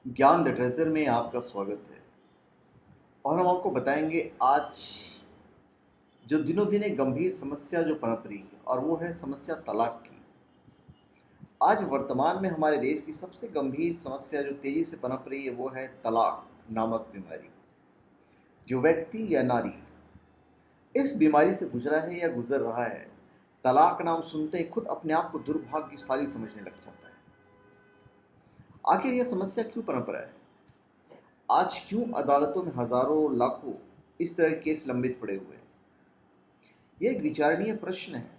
ज्ञान the treasure में आपका स्वागत है। और हम आपको बताएंगे आज जो दिनों दिन एक गंभीर समस्या जो पनप रही है, और वो है समस्या तलाक की। आज वर्तमान में हमारे देश की सबसे गंभीर समस्या जो तेजी से पनप रही है वो है तलाक नामक बीमारी। जो व्यक्ति या नारी इस बीमारी से गुजरा है या गुजर रहा है, तलाक नाम सुनते ही खुद अपने आप को दुर्भाग्यशाली समझने लग जाता है। आखिर यह समस्या क्यों पनप रहा है? आज क्यों अदालतों में हजारों लाखों इस तरह के केस लंबित पड़े हुए हैं? यह एक विचारणीय प्रश्न है।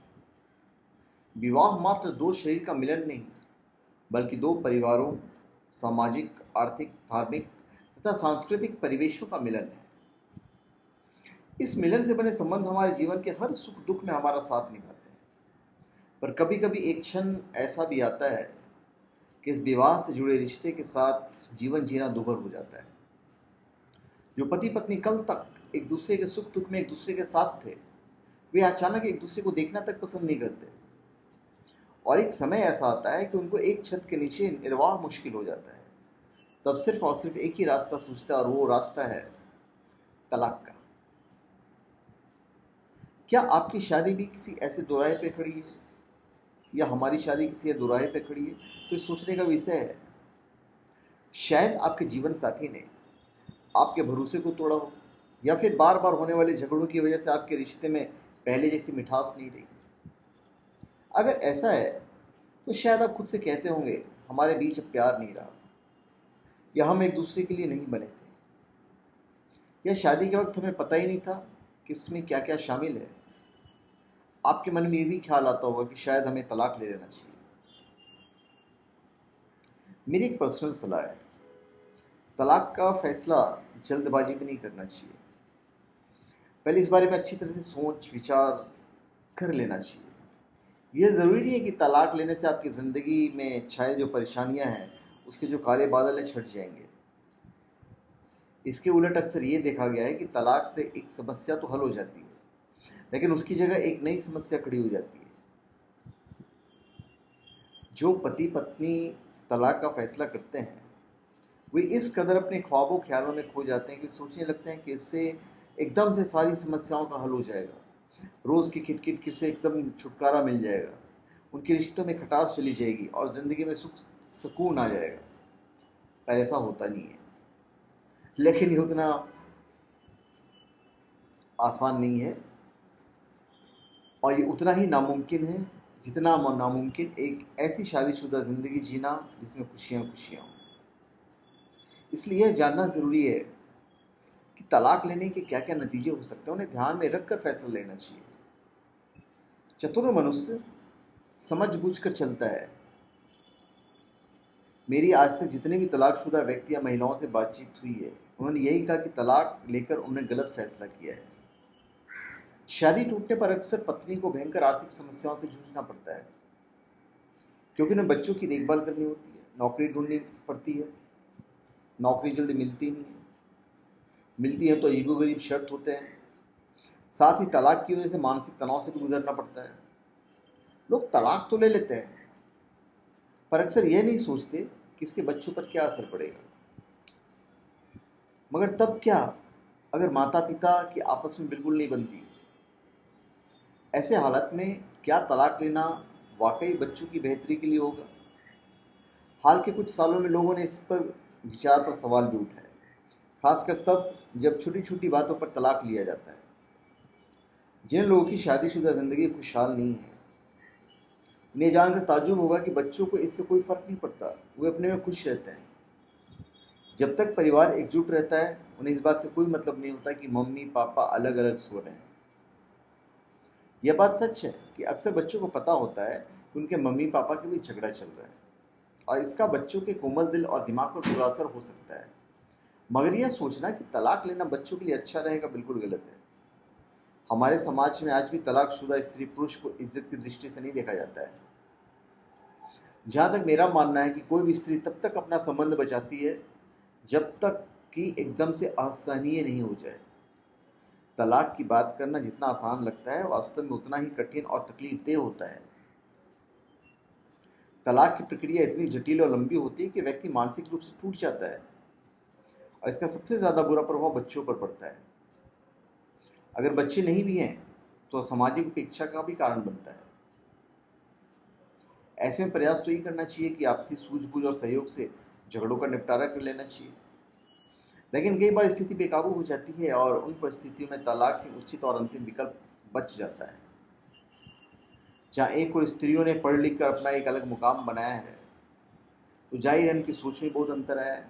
विवाह मात्र दो शरीर का मिलन नहीं, बल्कि दो परिवारों, सामाजिक, आर्थिक, धार्मिक तथा सांस्कृतिक परिवेशों का मिलन है। इस मिलन से बने संबंध हमारे जीवन के हर सुख दुख में हमारा साथ निभाते हैं। पर कभी कभी एक क्षण ऐसा भी आता है कि इस विवाह से जुड़े रिश्ते के साथ जीवन जीना दुभर हो जाता है। जो पति पत्नी कल तक एक दूसरे के सुख दुख में एक दूसरे के साथ थे, वे अचानक एक दूसरे को देखना तक पसंद नहीं करते। और एक समय ऐसा आता है कि उनको एक छत के नीचे निर्वाह मुश्किल हो जाता है। तब सिर्फ और सिर्फ एक ही रास्ता सूझता है, और वो रास्ता है तलाक का। क्या आपकी शादी भी किसी ऐसे दोराहे पे खड़ी है, या हमारी शादी किसी दोराहे पे खड़ी है? तो ये सोचने का विषय है। शायद आपके जीवन साथी ने आपके भरोसे को तोड़ा हो, या फिर बार बार होने वाले झगड़ों की वजह से आपके रिश्ते में पहले जैसी मिठास नहीं रही। अगर ऐसा है तो शायद आप खुद से कहते होंगे, हमारे बीच अब प्यार नहीं रहा, या हम एक दूसरे के लिए नहीं बने थे, या शादी के वक्त हमें पता ही नहीं था कि इसमें क्या क्या शामिल है। आपके मन में ये भी ख्याल आता होगा कि शायद हमें तलाक ले लेना चाहिए। मेरी एक पर्सनल सलाह है, तलाक का फैसला जल्दबाजी में नहीं करना चाहिए। पहले इस बारे में अच्छी तरह से सोच विचार कर लेना चाहिए। यह ज़रूरी नहीं है कि तलाक लेने से आपकी ज़िंदगी में छाए जो परेशानियां हैं, उसके जो काले बादल हैं, छट जाएंगे। इसके उलट अक्सर ये देखा गया है कि तलाक से एक समस्या तो हल हो जाती है, लेकिन उसकी जगह एक नई समस्या खड़ी हो जाती है। जो पति पत्नी तलाक का फैसला करते हैं, वे इस कदर अपने ख्वाबों ख्यालों में खो जाते हैं कि सोचने लगते हैं कि इससे एकदम से सारी समस्याओं का हल हो जाएगा, रोज़ की किटकिट से एकदम छुटकारा मिल जाएगा, उनके रिश्तों में खटास चली जाएगी और ज़िंदगी में सुख सुकून आ जाएगा। पर ऐसा होता नहीं है। लेकिन ये उतना आसान नहीं है, और ये उतना ही नामुमकिन है जितना नामुमकिन एक ऐसी शादीशुदा ज़िंदगी जीना जिसमें खुशियाँ खुशियाँ हों। इसलिए यह जानना ज़रूरी है कि तलाक लेने के क्या क्या नतीजे हो सकते हैं, उन्हें ध्यान में रखकर फैसला लेना चाहिए। चतुर मनुष्य समझ बूझ कर चलता है। मेरी आज तक जितने भी तलाकशुदा व्यक्ति या महिलाओं से बातचीत हुई है, उन्होंने यही कहा कि तलाक लेकर उन्होंने गलत फैसला किया है। शादी टूटने पर अक्सर पत्नी को भयंकर आर्थिक समस्याओं से जूझना पड़ता है, क्योंकि उन्हें बच्चों की देखभाल करनी होती है, नौकरी ढूंढनी पड़ती है, नौकरी जल्दी मिलती नहीं है, मिलती है तो ईगो गरीब शर्त होते हैं। साथ ही तलाक की वजह से मानसिक तनाव से भी गुजरना पड़ता है। लोग तलाक तो ले लेते हैं, पर अक्सर यह नहीं सोचते कि इसके बच्चों पर क्या असर पड़ेगा। मगर तब क्या अगर माता पिता की आपस में बिल्कुल नहीं बनती? ऐसे हालत में क्या तलाक लेना वाकई बच्चों की बेहतरी के लिए होगा? हाल के कुछ सालों में लोगों ने इस पर विचार पर सवाल भी उठाए, खासकर तब जब छोटी छोटी बातों पर तलाक लिया जाता है। जिन लोगों की शादीशुदा जिंदगी खुशहाल नहीं है, उन्हें जानकर ताज्जुब होगा कि बच्चों को इससे कोई फर्क नहीं पड़ता, वे अपने में खुश रहते हैं। जब तक परिवार एकजुट रहता है, उन्हें इस बात से कोई मतलब नहीं होता कि मम्मी पापा अलग अलग सो रहे हैं। यह बात सच है कि अक्सर बच्चों को पता होता है कि उनके मम्मी पापा के बीच झगड़ा चल रहा है, और इसका बच्चों के कोमल दिल और दिमाग पर बुरा असर हो सकता है। मगर यह सोचना कि तलाक लेना बच्चों के लिए अच्छा रहेगा बिल्कुल गलत है। हमारे समाज में आज भी तलाकशुदा स्त्री पुरुष को इज्जत की दृष्टि से नहीं देखा जाता है। जहाँ तक मेरा मानना है कि कोई भी स्त्री तब तक अपना संबंध बचाती है जब तक कि एकदम से असहनीय नहीं हो जाए। तलाक की बात करना जितना आसान लगता है, वास्तव में उतना ही कठिन और तकलीफदेह होता है। तलाक की प्रक्रिया इतनी जटिल और लंबी होती है कि व्यक्ति मानसिक रूप से टूट जाता है और इसका सबसे ज़्यादा बुरा प्रभाव बच्चों पर पड़ता है। अगर बच्चे नहीं भी हैं तो सामाजिक उपेक्षा का भी कारण बनता है। ऐसे में प्रयास तो ये करना चाहिए कि आपसी सूझबूझ और सहयोग से झगड़ों का निपटारा कर लेना चाहिए। लेकिन कई बार स्थिति बेकाबू हो जाती है और उन परिस्थितियों में तलाक ही उचित और अंतिम विकल्प बच जाता है। जहाँ एक और स्त्रियों ने पढ़ लिख कर अपना एक अलग मुकाम बनाया है तो जाहिर है उनकी सोच में बहुत अंतर आया है।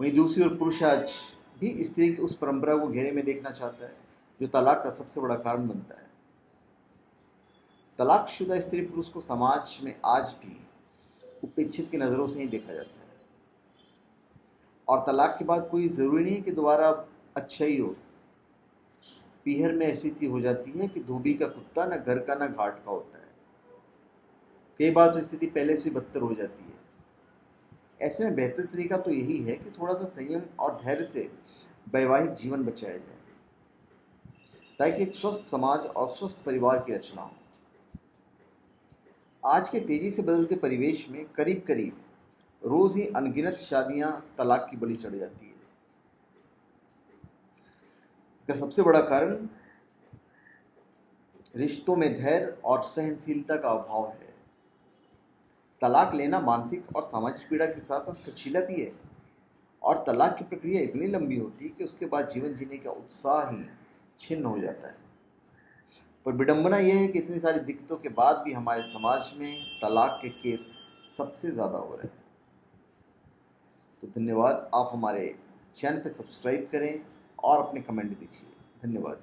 वहीं दूसरी ओर पुरुष आज भी स्त्री की उस परंपरा को घेरे में देखना चाहता है जो तलाक का सबसे बड़ा कारण बनता है। तलाकशुदा स्त्री पुरुष को समाज में आज भी उपेक्षित की नज़रों से ही देखा जाता है और तलाक के बाद कोई ज़रूरी नहीं कि दोबारा अच्छा ही हो। पीहर में ऐसी स्थिति हो जाती है कि धोबी का कुत्ता न घर का न घाट का होता है। कई बार तो स्थिति पहले से बदतर हो जाती है। ऐसे में बेहतर तरीका तो यही है कि थोड़ा सा संयम और धैर्य से वैवाहिक जीवन बचाया जाए ताकि एक स्वस्थ समाज और स्वस्थ परिवार की रचना हो। आज के तेजी से बदलते परिवेश में करीब करीब रोज ही अनगिनत शादियां तलाक की बलि चढ़ जाती है। इसका सबसे बड़ा कारण रिश्तों में धैर्य और सहनशीलता का अभाव है। तलाक लेना मानसिक और सामाजिक पीड़ा के साथ साथ खर्चीला भी है और तलाक की प्रक्रिया इतनी लंबी होती है कि उसके बाद जीवन जीने का उत्साह ही छिन्न हो जाता है। पर विडंबना यह है कि इतनी सारी दिक्कतों के बाद भी हमारे समाज में तलाक के केस सबसे ज़्यादा हो रहे हैं। तो धन्यवाद, आप हमारे चैनल पर सब्सक्राइब करें और अपने कमेंट दीजिए। धन्यवाद।